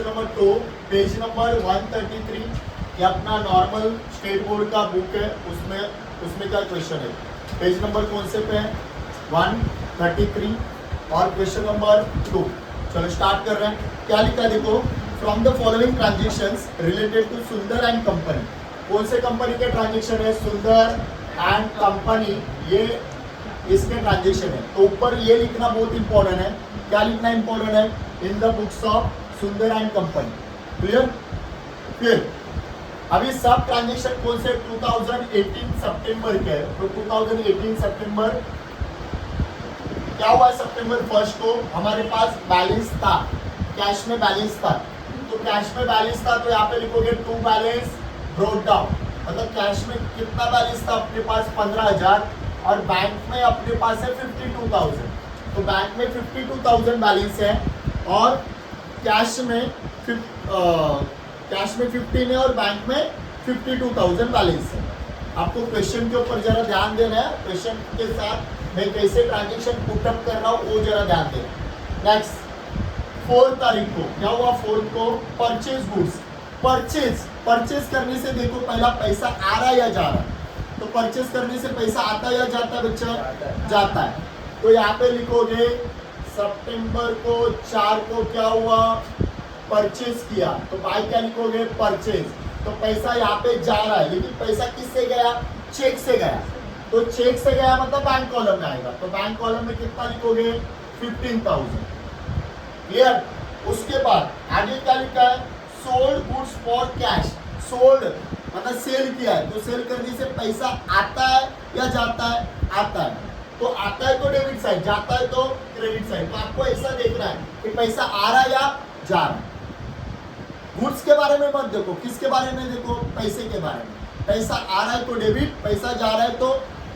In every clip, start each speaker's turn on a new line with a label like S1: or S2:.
S1: Question number 2 page number 133, ये अपना normal state board का बुक है, उसमें क्या क्वेश्चन है, पेज नंबर कौन से पे है 133 और क्वेश्चन नंबर 2। चलो स्टार्ट कर रहे हैं। क्या लिखा है देखो, from the following transactions related to Sundar and company. कौन से कंपनी के ट्रांजेक्शन है, सुंदर एंड कंपनी, ये इसके ट्रांजेक्शन है। तो ऊपर ये लिखना बहुत इंपॉर्टेंट है। क्या लिखना इंपॉर्टेंट है, इन द बुक्स ऑफ सुंदर एंड कंपनी। क्लियर। फिर अभी सब ट्रांजेक्शन कौन से 2018 सितंबर के है। तो 2018 सितंबर क्या हुआ, सितंबर 1 को हमारे पास बैलेंस था, कैश में बैलेंस था। तो कैश में बैलेंस था तो यहाँ पे लिखोगे टू बैलेंस ब्रोट डाउन, मतलब कैश में कितना बैलेंस था अपने पास 15,000 और बैंक में अपने पास है 52,000। तो बैंक में 52,000 बैलेंस है और कैश में 15 है और बैंक में 52,000 बैलेंस है। आपको क्वेश्चन के ऊपर जरा ध्यान देना है, क्वेश्चन के साथ मैं कैसे ट्रांजेक्शन पुटअप कर रहा हूँ वो जरा ध्यान देना। नेक्स्ट 4 तारीख को क्या हुआ, 4 को परचेज गुड्स। परचेज करने से देखो पहला पैसा आ रहा है या जा रहा है। तो परचेज करने से पैसा आता है या जाता है बच्चा, जाता है। तो यहाँ पे लिखोगे सितंबर को 4 को क्या हुआ, परचेज किया। तो बाय क्या लिखोगे, परचेज। तो पैसा यहाँ पे जा रहा है, लेकिन पैसा किससे गया, चेक से गया। तो चेक से गया मतलब बैंक कॉलम में आएगा। तो बैंक कॉलम में कितना लिखोगे, 15,000। क्लियर। उसके बाद आगे क्या लिखा है, sold goods for cash. Sold मतलब सेल किया है, तो सेल करने से पैसा आता है या जाता है, आता है। तो आता है तो डेबिट साइड, जाता है तो क्रेडिट साइड। तो आपको ऐसा देखना है कि पैसा आ रहा है या जा रहा है। गुड्स के बारे में मत देखो, किसके बारे में देखो, पैसे के बारे में। पैसा आ रहा है तो डेबिट, पैसा जा रहा है तो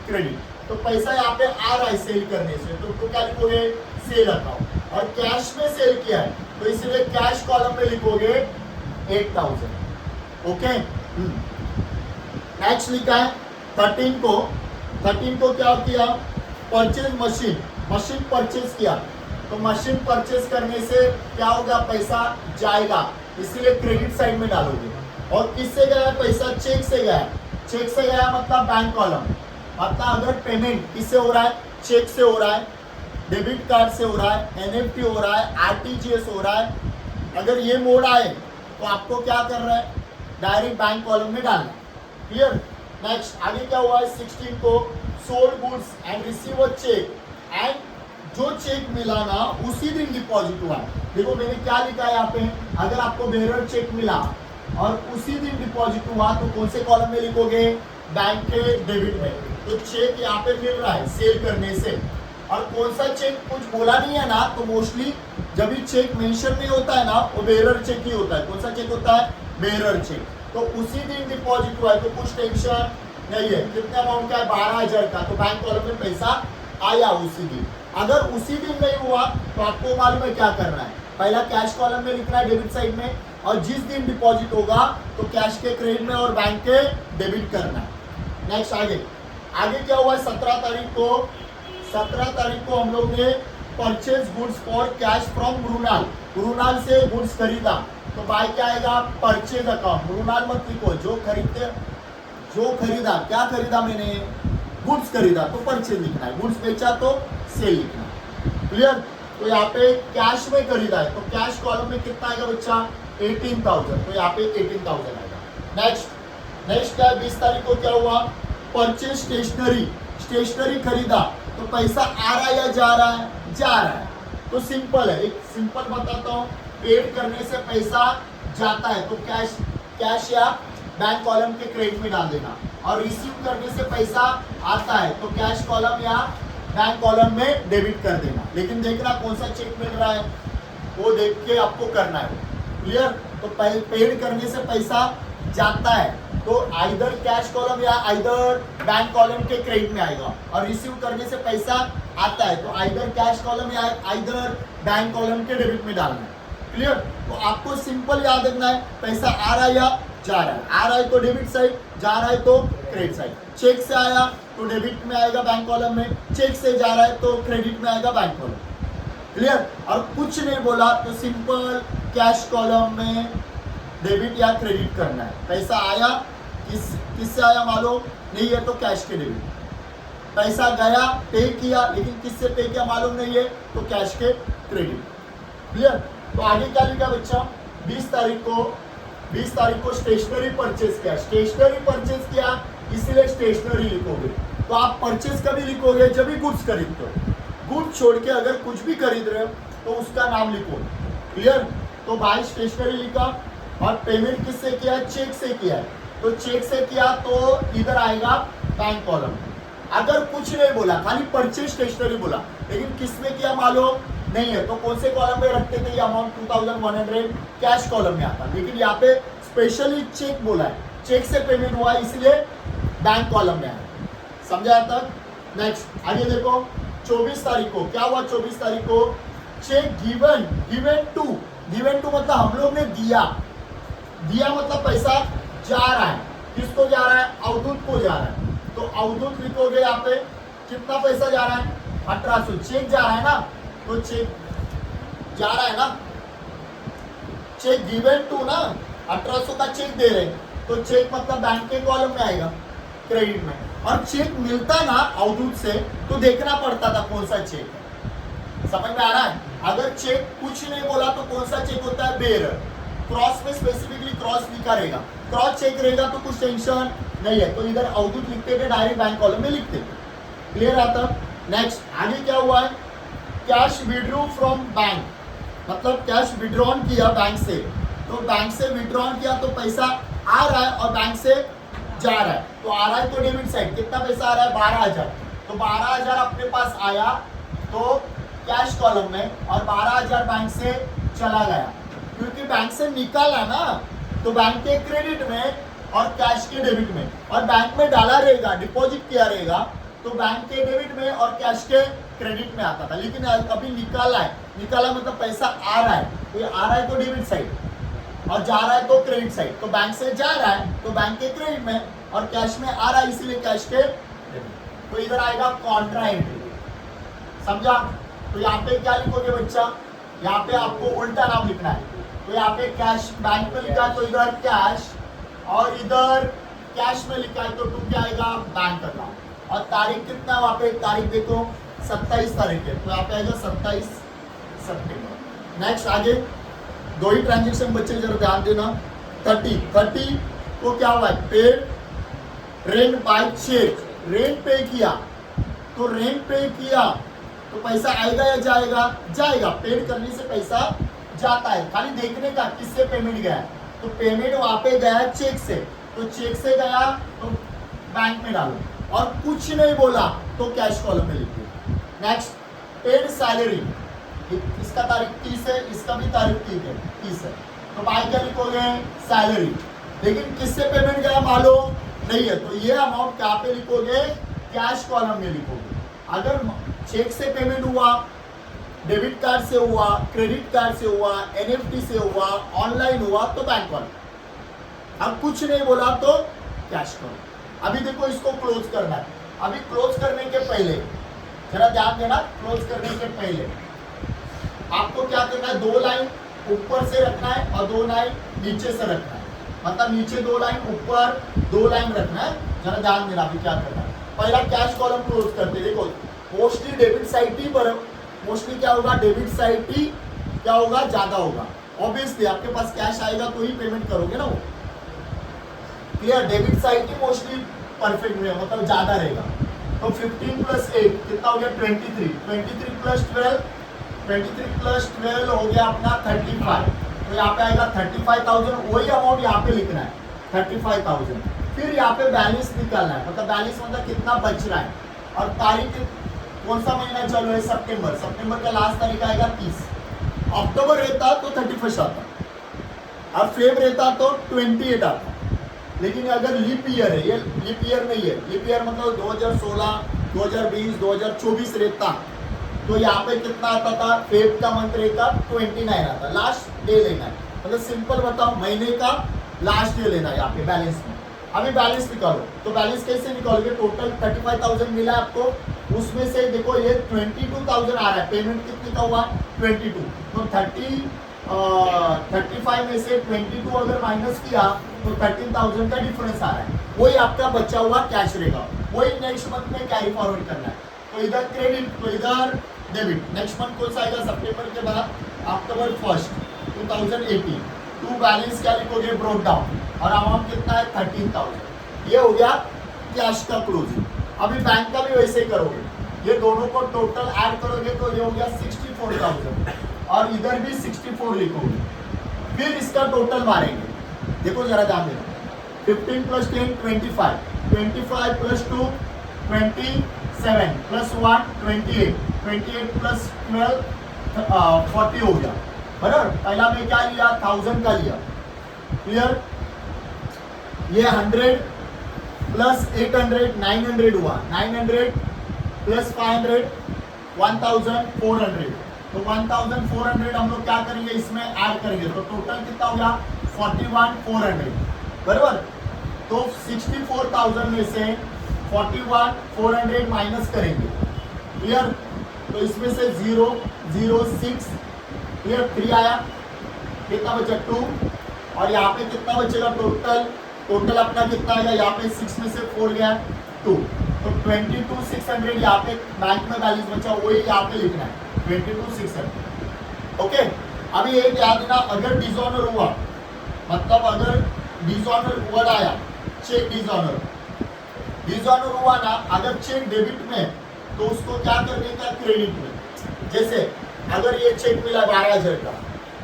S1: क्रेडिट। तो पैसा यहाँ पे आ रहा है सेल करने से, तो क्या लिखोगे, सेल अकाउंट। और कैश में सेल किया है तो इसलिए कैश कॉलम में लिखोगे 8,000। ओके। नेक्स्ट लिखा है 13 को क्या किया, परचेज मशीन परचेज किया। तो मशीन परचेज करने से क्या होगा, पैसा जाएगा, इसीलिए क्रेडिट साइड में डालोगे। और किससे गया पैसा, चेक से गया। चेक से गया मतलब बैंक कॉलम, मतलब अगर पेमेंट किससे हो रहा है, चेक से हो रहा है, डेबिट कार्ड से हो रहा है, एनएफटी हो रहा है, आरटीजीएस हो रहा है, अगर ये मोड आए तो आपको क्या कर रहा है, डायरेक्ट बैंक कॉलम में डालना। क्लियर। नेक्स्ट आगे क्या हुआ है, 16 को sold goods and receive a cheque, and जो चेक मिला ना उसी दिन डिपॉजिट हुआ। देखो मैंने क्या लिखा है यहाँ पे, अगर आपको बेरर चेक मिला और उसी दिन डिपॉजिट हुआ तो कौन से कॉलम में लिखोगे, बैंक के डेबिट में। तो चेक यहाँ पे मिल रहा है सेल करने से। और कौन सा चेक कुछ बोला नहीं है ना, तो मोस्टली जब भी चेक मेंशन नहीं होता है ना, वो बेरर चेक ही होता है। कौन सा चेक होता है, बेरर चेक। तो उसी दिन डिपॉजिट हुआ है तो कुछ टेंशन नहीं है। कितना अमाउंट का है, 12,000 का। तो बैंक कॉलम में पैसा आया उसी दिन। अगर उसी दिन नहीं हुआ तो आपको मालूम है क्या करना है, पहला कैश कॉलम में लिखना है डेबिट साइड में, और जिस दिन डिपॉजिट होगा तो कैश के क्रेडिट में और बैंक के डेबिट करना है। नेक्स्ट आगे क्या हुआ है, 17 तारीख को हम लोग ने purchase goods for cash from ब्रूनाल से गुड्स खरीदा। तो बाय क्या आएगा, परचेज अकाउंट। ब्रूनाल मत लिखो, जो खरीदा, क्या खरीदा मैंने, गुड्स खरीदा तो परचेज लिखना है, गुड्स बेचा तो सेल लिखना है। क्लियर। तो यहाँ पे कैश में खरीदा है तो कैश कॉलम में कितना आएगा बच्चा, 18,000। तो यहाँ पे 18,000 आएगा। नेक्स्ट क्या है, 20 तारीख को क्या हुआ, परचेज स्टेशनरी खरीदा। तो पैसा आ रहा है या जा रहा है, जा रहा है। तो सिंपल है, एक सिंपल बताता हूँ, पेड करने से पैसा जाता है तो कैश या बैंक कॉलम के क्रेडिट में डाल देना। और रिसीव करने से पैसा आता है तो कैश कॉलम या बैंक कॉलम में डेबिट कर देना। लेकिन देखना कौन सा चेक मिल रहा है वो देख के आपको करना है। क्लियर। तो पेड करने से पैसा जाता है तो आइदर कैश कॉलम या आइदर बैंक कॉलम के क्रेडिट में आएगा। और रिसीव करने से पैसा आता है तो आइदर कैश कॉलम या आइदर बैंक कॉलम के डेबिट में डालना है। क्लियर। तो आपको सिंपल याद रखना है, पैसा आ रहा है या जा रहा है। आ रहा है तो डेबिट साइड, जा रहा है तो क्रेडिट साइड। चेक से आया तो डेबिट में आएगा बैंक कॉलम में, चेक से जा रहा है तो क्रेडिट में आएगा बैंक कॉलम। क्लियर। और कुछ नहीं बोला तो सिंपल कैश कॉलम में डेबिट या क्रेडिट करना है। पैसा आया, किससे आया मालूम नहीं है तो कैश के डेबिट, पैसा गया पे किया लेकिन किससे पे किया मालूम नहीं है तो कैश के क्रेडिट। क्लियर? तो आगे क्या लिखा बच्चा, 20 तारीख को स्टेशनरी परचेज किया, स्टेशनरी परचेज किया इसलिए स्टेशनरी लिखोगे। तो आप परचेज कभी लिखोगे जब भी गुड्स खरीदते हो, गुड्स छोड़ के अगर कुछ भी खरीद रहे हो तो उसका नाम लिखो। क्लियर? तो बाय स्टेशनरी लिखा और पेमेंट किससे किया है, चेक से किया है, तो चेक से किया तो इधर आएगा बैंक कॉलम। अगर कुछ नहीं बोला, खाली परचेज स्टेशनरी बोला लेकिन किसमें किया मालूम नहीं है तो कौन से कॉलम में रखते थे, ये अमाउंट 2100 कैश कॉलम में आता। लेकिन यहाँ पे स्पेशली चेक बोला है, चेक से पेमेंट हुआ इसलिए बैंक कॉलम में आया। समझा तक? नेक्स्ट आगे देखो, 24 तारीख को क्या हुआ, 24 तारीख को चेक गिवन टू मतलब हम लोग ने दिया मतलब पैसा जा रहा है, किसको जा रहा है, अवधूत को जा रहा है। तो अवधूत लिखोगे यहाँ पे कितना पैसा जा रहा है, 1800। चेक जा रहा है ना, तो चेक जा रहा है ना, चेक गिवन टू ना, 1800 का चेक दे रहे तो चेक मतलब बैंक के कॉलम में आएगा, क्रेडिट में। और चेक मिलता ना अवधूत से तो देखना पड़ता था कौन सा चेक है। समझ में आ रहा है? अगर चेक कुछ नहीं बोला तो कौन सा चेक होता है, बेयर। क्रॉस में स्पेसिफिकली क्रॉस लिखा रहेगा, क्रॉस चेक रहेगा तो कुछ टेंशन नहीं है, तो इधर अवधूत लिखते थे, डायरेक्ट बैंक कॉलम में लिखते थे। क्लियर आता? नेक्स्ट आगे क्या हुआ है, कैश विड्रॉ फ्रॉम बैंक, मतलब कैश विड्रॉन किया बैंक से, तो बैंक से विड्रॉन किया तो पैसा आ रहा है और बैंक से जा रहा है, तो आ रहा है तो डेबिट साइड कितना पैसा आ रहा है, 12000। तो 12000 अपने पास आया तो कैश कॉलम में, और 12000 बैंक से चला गया क्योंकि बैंक से निकाला ना, तो बैंक के क्रेडिट में और कैश के डेबिट में, और बैंक में डाला रहेगा, डिपॉजिट किया रहेगा तो बैंक के डेबिट में और कैश के क्रेडिट में आता था। लेकिन अभी निकाला है, निकाला मतलब पैसा आ रहा है, तो ये आ रहा है तो डेबिट साइड और जा रहा है तो क्रेडिट साइड। तो बैंक से जा रहा है तो बैंक के क्रेडिट में और कैश में आ रहा है इसीलिए कैश के डेबिट, तो इधर आएगा कॉन्ट्रा एंट्री। समझा? तो यहाँ पे क्या लिखोगे बच्चा, यहाँ पे आपको उल्टा नाम लिखना है। तो यहाँ पे कैश बैंक में लिखा है तो इधर कैश, और इधर कैश में लिखा है तो टू क्या आएगा, बैंक अकाउंट। और तारीख कितना, वहाँ पे तारीख देखो 27 तारीख है, तो यहाँ पे आएगा 27 सितंबर। नेक्स्ट आगे दो ही ट्रांजेक्शन बच्चे जरा ध्यान देना। 30 को क्या हुआ है, paid rent by cheque, rent pay किया तो रेंट पे किया तो पैसा आएगा या जाएगा, जाएगा। पेड करने से पैसा जाता है, खाली देखने का किससे पेमेंट गया है, तो पेमेंट वहां पे गया चेक से, तो चेक से गया तो बैंक में डालो, और कुछ नहीं बोला तो कैश कॉलम में लिखिए। नेक्स्ट पेड सैलरी, इसका तारीख 30 है, इसका भी तारीख 30 है, तो बाय क्या लिखोगे, सैलरी। लेकिन किससे पेमेंट गया मालूम नहीं है, तो ये अमाउंट क्या पे लिखोगे, कैश कॉलम में लिखोगे। अगर चेक से पेमेंट हुआ, डेबिट कार्ड से हुआ, क्रेडिट कार्ड से हुआ, एनएफटी से हुआ, ऑनलाइन हुआ तो बैंक कॉलम। अब कुछ नहीं बोला तो कैश कॉलम। अभी देखो इसको क्लोज करना है। अभी क्लोज करने के पहले जरा ध्यान देना, क्लोज करने के पहले आपको क्या करना है, 2 लाइन ऊपर से रखना है और 2 लाइन नीचे से रखना है, मतलब नीचे 2 लाइन ऊपर 2 लाइन रखना है। जरा ध्यान देना अभी क्या करना है। पहला कैश कॉलम क्लोज करते, देखो मोस्टली डेबिट साइड ही पर, मोस्टली क्या होगा, डेबिट साइड ही क्या होगा, ज्यादा होगा। ऑब्वियसली आपके पास कैश आएगा तो ही पेमेंट करोगे ना वो। क्लियर? डेबिट साइड ही मोस्टली परफेक्ट में मतलब ज्यादा रहेगा। तो 15 + 8 कितना हो गया, 23 + 12 हो गया अपना 35। तो यहाँ पे आएगा 35,000, वही अमाउंट यहाँ पे लिखना है 35,000। फिर यहाँ पे बैलेंस निकालना है, मतलब बैलेंस मतलब कितना बच रहा है, और तारीख कौन सा महीना चल रहा है, सितंबर। सितंबर का लास्ट तारीख आएगा 30। अक्टूबर रहता तो 31 आता, और फेब रहता तो 28 आता। लेकिन अगर लीप ईयर है, ये लीप ईयर नहीं है, लीप ईयर मतलब 2016, 2020, 2024 रहता तो यहाँ पे कितना आता था, फेब का मंथ रहता 29 आता। लास्ट डे लेना है, मतलब सिंपल बताओ, महीने का लास्ट डे लेना है यहाँ पे बैलेंस में। अभी बैलेंस निकालो, तो बैलेंस कैसे निकालोगे, टोटल 35,000 मिला आपको, उसमें से देखो ये 22,000 आ रहा है, पेमेंट कितने का हुआ, 22। तो 35 में से 22 अगर माइनस किया तो 13,000 का डिफरेंस आ रहा है, वही आपका बचा हुआ कैश रहेगा, वही नेक्स्ट मंथ में कैरी फॉरवर्ड करना है। तो इधर क्रेडिट तो इधर डेबिट। नेक्स्ट मंथ कौन सा आएगा? सितंबर के बाद अक्टूबर 1 2018। टू बैलेंस क्या लिखोगे? ब्रोक डाउन, और अमाउंट कितना है? 13,000। ये हो गया कैश का क्लोजिंग। अभी बैंक का भी वैसे ही करोगे, ये दोनों को टोटल ऐड करोगे तो ये हो गया 64,000, और इधर भी 64 लिखोगे, फिर इसका टोटल मारेंगे। देखो जरा ध्यान देना, 15 + 10 25, 25 + 2 27 + 1 28, 28 + 12 40 हो गया, बराबर। पहला में क्या लिया? 1000 का लिया, क्लियर। ये 100 + 800 900 हुआ, 900 + 500 1400। तो 1400 हम लोग क्या करेंगे? इसमें ऐड करेंगे, तो टोटल कितना हो गया? 41,400, बराबर। तो 64,000 में से 41,400 माइनस करेंगे, क्लियर। तो इसमें से 0 0 6, क्लियर। 3 आया, कितना बचा? 2, और यहाँ पे कितना बचेगा? टोटल अपना कितना आएगा? यहाँ पे 6 में से 4 गया 2, तो 22,600 यहाँ पे बैंक में बैलेंस बचा, वही यहाँ पे लिखना है 22,600। ओके, अभी एक याद देना, अगर डिसऑनर हुआ, मतलब अगर डिसऑनर वर्ड आया, चेक डिसऑनर हुआ ना, अगर चेक डेबिट में तो उसको क्या करने का? क्रेडिट में। जैसे अगर ये चेक मिला 12,000 का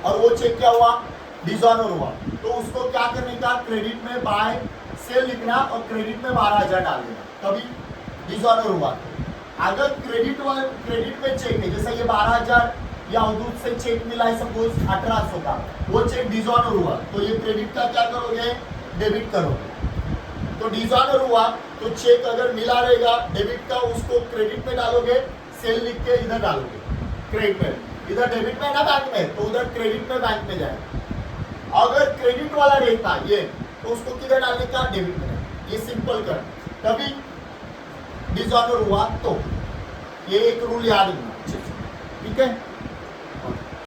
S1: और वो चेक क्या हुआ? डिसऑनर हुआ, तो उसको क्या करने का? क्रेडिट में बाय सेल लिखना और क्रेडिट में 12,000 डाल देना, कभी डिसऑनर हुआ। अगर क्रेडिट में चेक है, जैसे ये 12,000 या अवधूत से चेक मिला है सपोज 1800 का, वो चेक डिसऑनर हुआ, तो ये क्रेडिट का क्या करोगे? डेबिट करोगे। तो डिसऑनर हुआ तो चेक अगर मिला रहेगा डेबिट का, उसको क्रेडिट में डालोगे, सेल लिख के इधर डालोगे क्रेडिट में, इधर डेबिट में ना बैंक में, तो उधर क्रेडिट में बैंक में जाएगा। अगर क्रेडिट वाला रहता ये, तो उसको किधर डालने का? डेबिट में। ये सिंपल कर, तभी डिसऑनर हुआ तो ये एक रूल याद रखना, ठीक है।